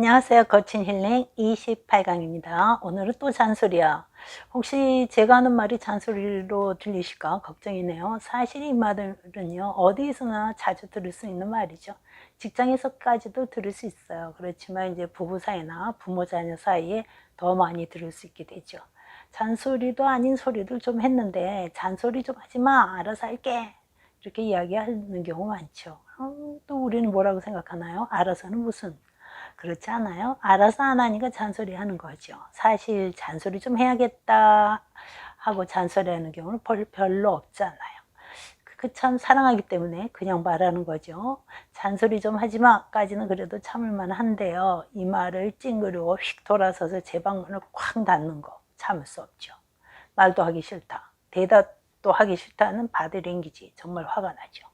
안녕하세요. 거친 힐링 28강입니다. 오늘은 또 잔소리야. 혹시 제가 하는 말이 잔소리로 들리실까 걱정이네요. 사실 이 말은요, 어디에서나 자주 들을 수 있는 말이죠. 직장에서까지도 들을 수 있어요. 그렇지만 이제 부부 사이나 부모 자녀 사이에 더 많이 들을 수 있게 되죠. 잔소리도 아닌 소리를 좀 했는데, 잔소리 좀 하지 마. 알아서 할게. 이렇게 이야기하는 경우 많죠. 또 우리는 뭐라고 생각하나요? 알아서는 무슨? 그렇지 않아요? 알아서 안 하니까 잔소리 하는 거죠. 사실 잔소리 좀 해야겠다 하고 잔소리하는 경우는 별로 없잖아요. 그 참 사랑하기 때문에 그냥 말하는 거죠. 잔소리 좀 하지 마까지는 그래도 참을 만한데요. 이 말을 찡그리고 휙 돌아서서 제 방문을 쾅 닫는 거 참을 수 없죠. 말도 하기 싫다. 대답도 하기 싫다는 바디랭귀지 정말 화가 나죠.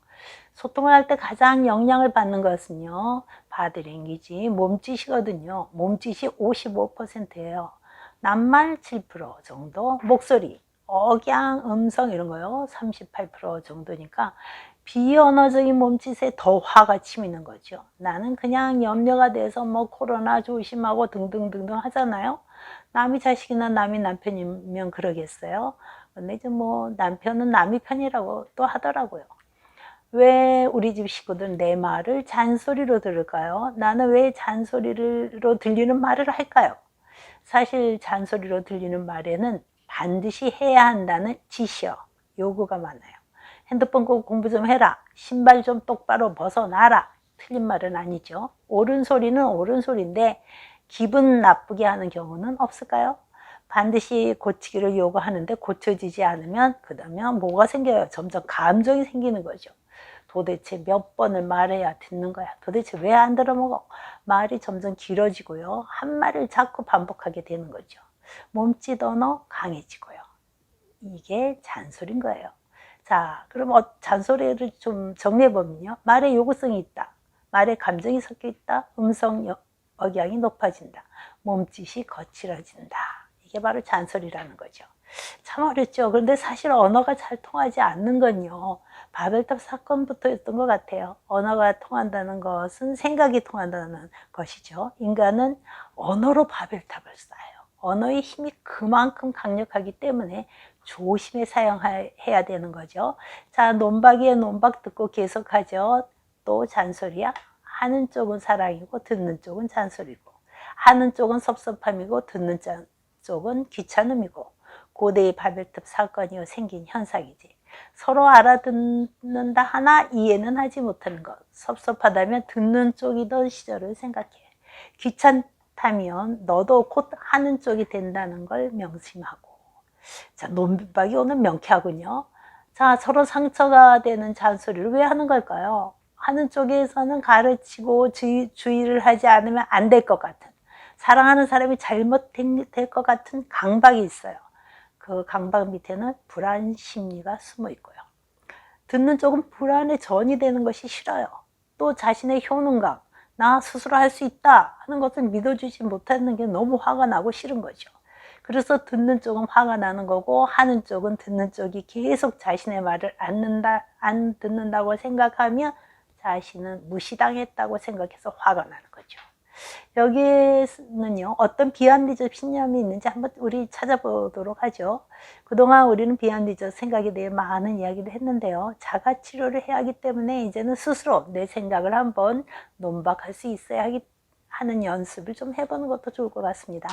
소통을 할 때 가장 영향을 받는 것은요, 바디랭귀지, 몸짓이거든요. 몸짓이 55%예요. 낱말 7% 정도, 목소리, 억양, 음성 이런 거요, 38% 정도니까 비언어적인 몸짓에 더 화가 치미는 거죠. 나는 그냥 염려가 돼서 뭐 코로나 조심하고 등등등등 하잖아요. 남이 자식이나 남이 남편이면 그러겠어요. 근데 이제 뭐 남편은 남이 편이라고 또 하더라고요. 왜 우리 집 식구들은 내 말을 잔소리로 들을까요? 나는 왜 잔소리로 들리는 말을 할까요? 사실 잔소리로 들리는 말에는 반드시 해야 한다는 지시요, 요구가 많아요. 핸드폰 꼭 공부 좀 해라. 신발 좀 똑바로 벗어놔라. 틀린 말은 아니죠. 옳은 소리는 옳은 소리인데 기분 나쁘게 하는 경우는 없을까요? 반드시 고치기를 요구하는데 고쳐지지 않으면 그러면 뭐가 생겨요? 점점 감정이 생기는 거죠. 도대체 몇 번을 말해야 듣는 거야? 도대체 왜 안 들어먹어? 말이 점점 길어지고요. 한 말을 자꾸 반복하게 되는 거죠. 몸짓 언어 강해지고요. 이게 잔소리인 거예요. 자, 그럼 잔소리를 좀 정리해보면요. 말에 요구성이 있다. 말에 감정이 섞여 있다. 음성 억양이 높아진다. 몸짓이 거칠어진다. 이게 바로 잔소리라는 거죠. 참 어렵죠. 그런데 사실 언어가 잘 통하지 않는 건요, 바벨탑 사건부터였던 것 같아요. 언어가 통한다는 것은 생각이 통한다는 것이죠. 인간은 언어로 바벨탑을 쌓아요. 언어의 힘이 그만큼 강력하기 때문에 조심히 사용해야 되는 거죠. 자, 논박이에 논박 듣고 계속하죠. 또 잔소리야. 하는 쪽은 사랑이고 듣는 쪽은 잔소리고, 하는 쪽은 섭섭함이고 듣는 쪽은 귀찮음이고, 고대의 바벨탑 사건이 생긴 현상이지. 서로 알아듣는다 하나 이해는 하지 못하는 것. 섭섭하다면 듣는 쪽이던 시절을 생각해. 귀찮다면 너도 곧 하는 쪽이 된다는 걸 명심하고. 자, 논박이 오늘 명쾌하군요. 자, 서로 상처가 되는 잔소리를 왜 하는 걸까요? 하는 쪽에서는 가르치고 주의를 하지 않으면 안 될 것 같은, 사랑하는 사람이 잘못될 것 같은 강박이 있어요. 그 강박 밑에는 불안 심리가 숨어 있고요. 듣는 쪽은 불안에 전이 되는 것이 싫어요. 또 자신의 효능감, 나 스스로 할 수 있다 하는 것을 믿어주지 못하는 게 너무 화가 나고 싫은 거죠. 그래서 듣는 쪽은 화가 나는 거고, 하는 쪽은 듣는 쪽이 계속 자신의 말을 안 듣는다고 생각하면 자신은 무시당했다고 생각해서 화가 나는 거죠. 여기에는요, 어떤 비합리적 신념이 있는지 한번 우리 찾아보도록 하죠. 그동안 우리는 비합리적 생각에 대해 많은 이야기를 했는데요. 자가 치료를 해야 하기 때문에 이제는 스스로 내 생각을 한번 논박할 수 있어야 하는 연습을 좀 해보는 것도 좋을 것 같습니다.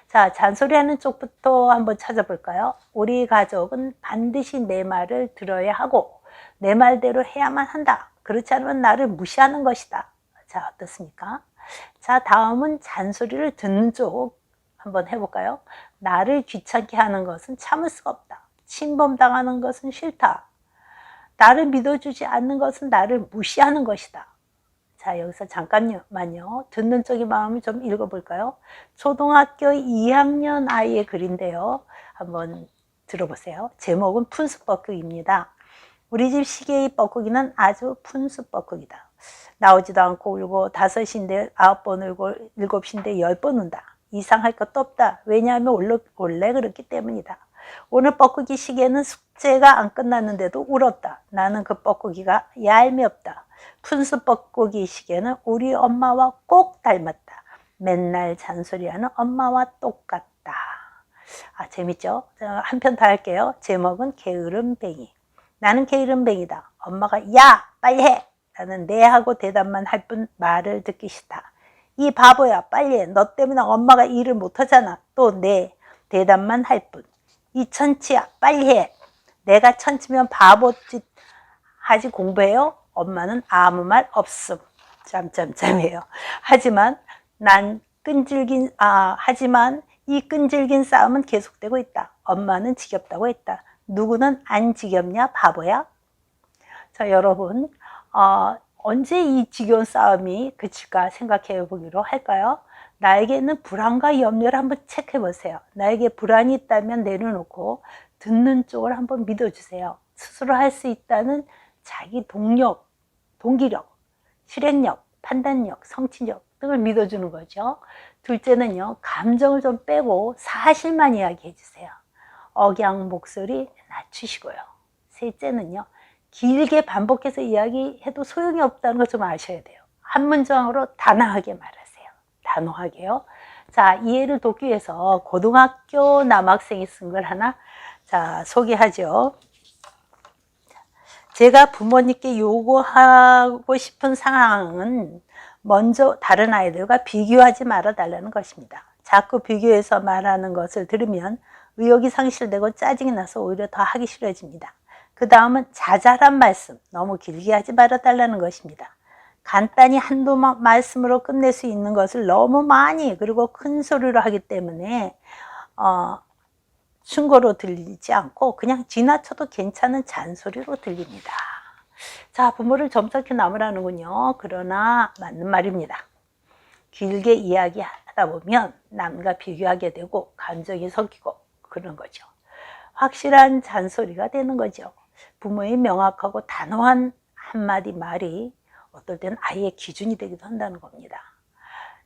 자, 잔소리하는 쪽부터 한번 찾아볼까요? 우리 가족은 반드시 내 말을 들어야 하고 내 말대로 해야만 한다. 그렇지 않으면 나를 무시하는 것이다. 자, 어떻습니까? 자, 다음은 잔소리를 듣는 쪽 한번 해볼까요? 나를 귀찮게 하는 것은 참을 수가 없다. 침범당하는 것은 싫다. 나를 믿어주지 않는 것은 나를 무시하는 것이다. 자, 여기서 잠깐만요. 듣는 쪽의 마음을 좀 읽어볼까요? 초등학교 2학년 아이의 글인데요. 한번 들어보세요. 제목은 푼수뻐꾸기입니다. 우리 집 시계의 뻐꾸기는 아주 푼수 뻐꾸기다. 나오지도 않고 울고 5시인데 9번 울고 7시인데 10번 운다. 이상할 것도 없다. 왜냐하면 원래 그렇기 때문이다. 오늘 뻐꾸기 시계는 숙제가 안 끝났는데도 울었다. 나는 그 뻐꾸기가 얄미없다. 푼수 뻐꾸기 시계는 우리 엄마와 꼭 닮았다. 맨날 잔소리하는 엄마와 똑같다. 재밌죠? 한 편 더 할게요. 제목은 게으름뱅이. 나는 게으름뱅이다. 엄마가 야 빨리 해. 나는 네 하고 대답만 할 뿐 말을 듣기 싫다. 이 바보야 빨리 해. 너 때문에 엄마가 일을 못하잖아. 또 네 대답만 할 뿐. 이 천치야 빨리 해. 내가 천치면 바보짓 하지 공부해요? 엄마는 아무 말 없음. 짬짬짬이에요. 하지만 이 끈질긴 싸움은 계속되고 있다. 엄마는 지겹다고 했다. 누구는 안 지겹냐 바보야? 자, 여러분 언제 이 지겨운 싸움이 그칠까 생각해 보기로 할까요? 나에게 있는 불안과 염려를 한번 체크해 보세요. 나에게 불안이 있다면 내려놓고 듣는 쪽을 한번 믿어주세요. 스스로 할 수 있다는 자기 동력, 동기력, 실행력, 판단력, 성취력 등을 믿어주는 거죠. 둘째는요, 감정을 좀 빼고 사실만 이야기해 주세요. 억양 목소리 낮추시고요. 셋째는요, 길게 반복해서 이야기해도 소용이 없다는 거 좀 아셔야 돼요. 한 문장으로 단호하게 말하세요. 단호하게요. 자, 이해를 돕기 위해서 고등학교 남학생이 쓴 걸 하나 소개하죠. 제가 부모님께 요구하고 싶은 상황은 먼저 다른 아이들과 비교하지 말아 달라는 것입니다. 자꾸 비교해서 말하는 것을 들으면 의욕이 상실되고 짜증이 나서 오히려 더 하기 싫어집니다. 그 다음은 자잘한 말씀, 너무 길게 하지 말아 달라는 것입니다. 간단히 한두 말씀으로 끝낼 수 있는 것을 너무 많이 그리고 큰 소리로 하기 때문에 충고로 들리지 않고 그냥 지나쳐도 괜찮은 잔소리로 들립니다. 자, 부모를 점잖게 남으라는군요. 그러나 맞는 말입니다. 길게 이야기하다 보면 남과 비교하게 되고 감정이 섞이고 그런 거죠. 확실한 잔소리가 되는 거죠. 부모의 명확하고 단호한 한마디 말이 어떨 때는 아이의 기준이 되기도 한다는 겁니다.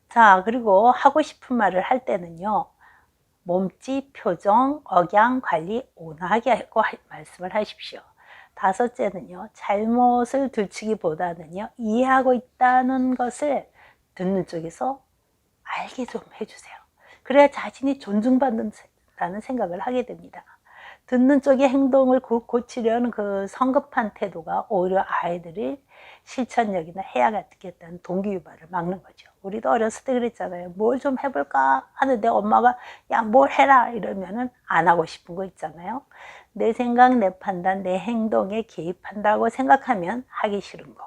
자, 그리고 하고 싶은 말을 할 때는요, 몸짓, 표정, 억양 관리 온화하게 하고 말씀을 하십시오. 다섯째는요, 잘못을 들추기보다는요, 이해하고 있다는 것을 듣는 쪽에서 알게 좀 해주세요. 그래야 자신이 존중받는다는 생각을 하게 됩니다. 듣는 쪽의 행동을 고치려는 그 성급한 태도가 오히려 아이들이 실천력이나 해야겠다는 동기유발을 막는 거죠. 우리도 어렸을 때 그랬잖아요. 뭘 좀 해볼까 하는데 엄마가 야, 뭘 해라 이러면은 안 하고 싶은 거 있잖아요. 내 생각, 내 판단, 내 행동에 개입한다고 생각하면 하기 싫은 거.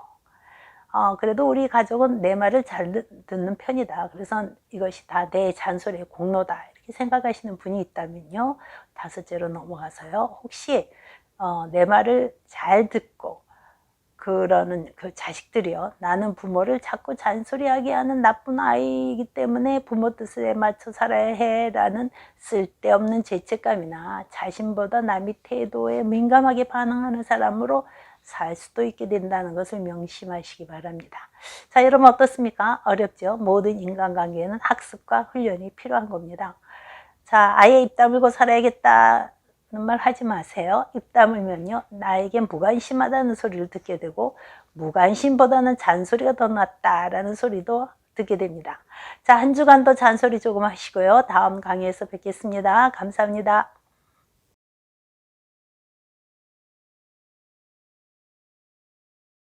그래도 우리 가족은 내 말을 잘 듣는 편이다. 그래서 이것이 다 내 잔소리의 공로다. 이렇게 생각하시는 분이 있다면요. 다섯째로 넘어가서요. 혹시 내 말을 잘 듣고 그러는 그 자식들이요. 나는 부모를 자꾸 잔소리하게 하는 나쁜 아이이기 때문에 부모 뜻에 맞춰 살아야 해라는 쓸데없는 죄책감이나 자신보다 남의 태도에 민감하게 반응하는 사람으로 살 수도 있게 된다는 것을 명심하시기 바랍니다. 자, 여러분 어떻습니까? 어렵죠? 모든 인간관계에는 학습과 훈련이 필요한 겁니다. 자, 아예 입 다물고 살아야겠다는 말 하지 마세요. 입 다물면요, 나에겐 무관심하다는 소리를 듣게 되고 무관심보다는 잔소리가 더 낫다라는 소리도 듣게 됩니다. 자, 한 주간도 잔소리 조금 하시고요. 다음 강의에서 뵙겠습니다. 감사합니다.